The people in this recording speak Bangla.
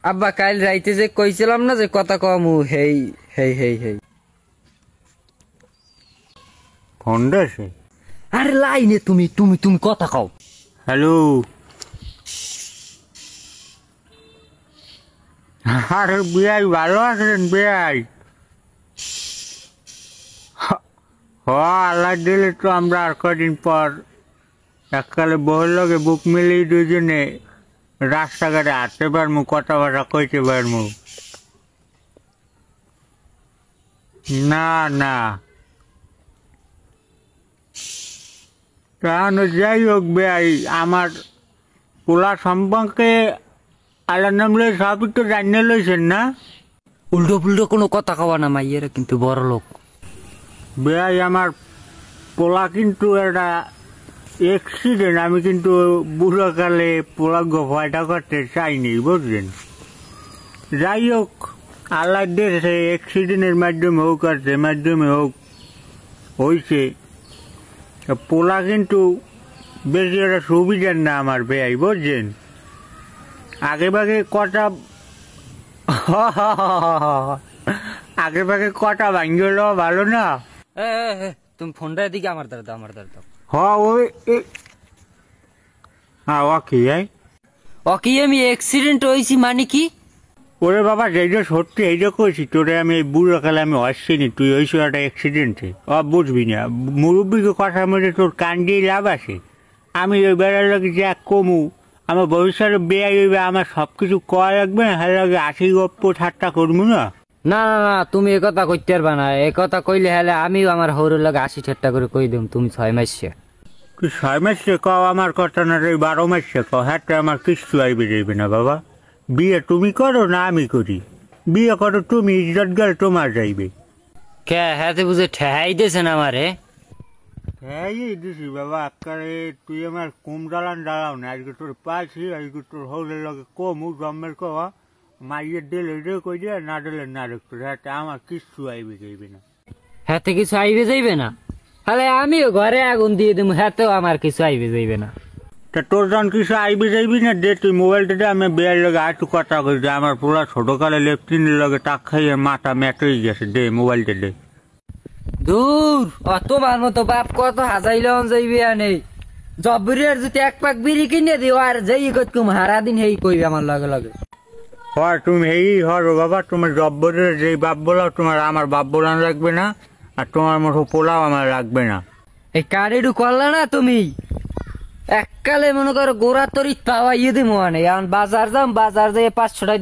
আব্বা কাল রাইতে যে কইছিলাম না যে কথা কমু হেই হেই হেই হেই ফোনটা আছে। আরে লাইনে তুমি তুমি তুমি কথা কও। হ্যালো, আরে বিয়াই ভালো আছেন বিয়াই? হ, আল্লাহ দিলে তো আমরা আর কদিন পর এককালে বহুর লগে বুক মিলিয়ে দুজনে রাস্তাঘাটে হাঁটতে পারমু, কথা বার্তা কইতে পারমু। না না, তাহলে যাই হোক ভাই, আমার পোলা সম্পর্কে আল্লাহ নামলে সবই তো জানিয়ে লইছেন না? উল্টো পুল্টো কোনো কথা কওয়া না, মাইয়েরা কিন্তু বড় লোক। ভাই আমার পোলা কিন্তু একটা অ্যাক্সিডেন্ট, আমি কিন্তু বুড়োকালে পোলাকে ভয়টা করতে চাইনি, বুঝলেন? যাই হোক, আল্লাহ দেশে অ্যাক্সিডেন্টের মাধ্যমে হোক আর যে মাধ্যমে হোক হয়েছে, পোলা কিন্তু বেশি একটা সুবিধার না আমার ভাই, বুঝছেন? আগে ভাগে কটা আগে ভাগে কটা ভাঙ্গল ভালো না। তুমি ফোনটা এদিকে আমার দ্বারা দাও, আমার দ্বারা দাও। ওই হ্যাঁ, ওকে ওকে আমি অ্যাক্সিডেন্ট হয়েছি মানে কি? ওরে বাবা, যেটা সত্যি এইটা কইছি তোরে, আমি এই বুড়োকালে আমি আসছিনি, তুই ওই একটা অ্যাক্সিডেন্টে বুঝবি না। মুরব্বীকে কথার মধ্যে তোর কান দিয়ে লাভ আছে। আমি ওই বেড়ার লোকে যা কমু, আমার ভবিষ্যতে বেয়া হইবে, আমার সব কিছু করা লাগবে না, হ্যাঁ লাগে আশি গপ্প ঠাট্টা করবো না। না না না, তুমি এ কথা কইতে পারবা না। এ কথা কইলে হলে আমিও আমার হৌরের লাগে 80 ঠাট্টা করে কই দিম তুমি 6 মাসে। তুই 6 মাসে কও আমার কথা না, রে 12 মাসে কও, হ্যাঁ আমার কিচ্ছু আইবে যাইবে না বাবা। বিয়ে তুমি করো না আমি করি, বিয়ে করো তুমি, ইজ্জত গেল তোমার যাইবে। কে হাতে বুঝে ঠেহাই দিয়েছেন আমারে? হ্যাঁ দিছি বাবা, আকারে তুই আমার কম জ্বালান জ্বালাও না, আজকে তোর পাইছি, আজকে তোর হলের লগে কমু জম্মের কওয়া, মাইয়ের দিলে রে কই দিয়ে, না দিলে না রেখতো, হ্যাঁ আমার কিচ্ছু আইবে যাইবে না। হাতে কিছু আইবে যাইবে না? তাহলে আমিও ঘরে আগুন দিয়ে দেবো, হাতেও আমার কিছু আইবে যাইবে না। তা তোর যখন কিছু আইবে যাইবি না, দে তুই মোবাইলটা দে, আমি বিয়ের লগে আর একটু কথা কই যে আমার পুরা ছোটকালে লেফটিনের লগে টাক খাইয়ে মাথা ম্যাট হয়ে গেছে, দে মোবাইলটা দে। দূর তোমার মতো বাপ কত হাজাইলে যাইবে নেই। জব্বরের যদি এক পাক বিড়ি কিনে দিও আর যাই কম হারা দিন হেই কইবে আমার লগে লগে। হয় তুমি এই হরো বাবা, তোমার জব্বরের যেই বাপ বলাও তোমার আমার বাপ বলানো লাগবে না, আর তোমার মতো পোলাও আমার লাগবে না। এই কারেডু করলা না তুমি, এককালে মনে করো গোড়া তরি তাওয়া ইয়ে দিমো আনে। এখন বাজার যাম, বাজার যেয়ে 500 টাকা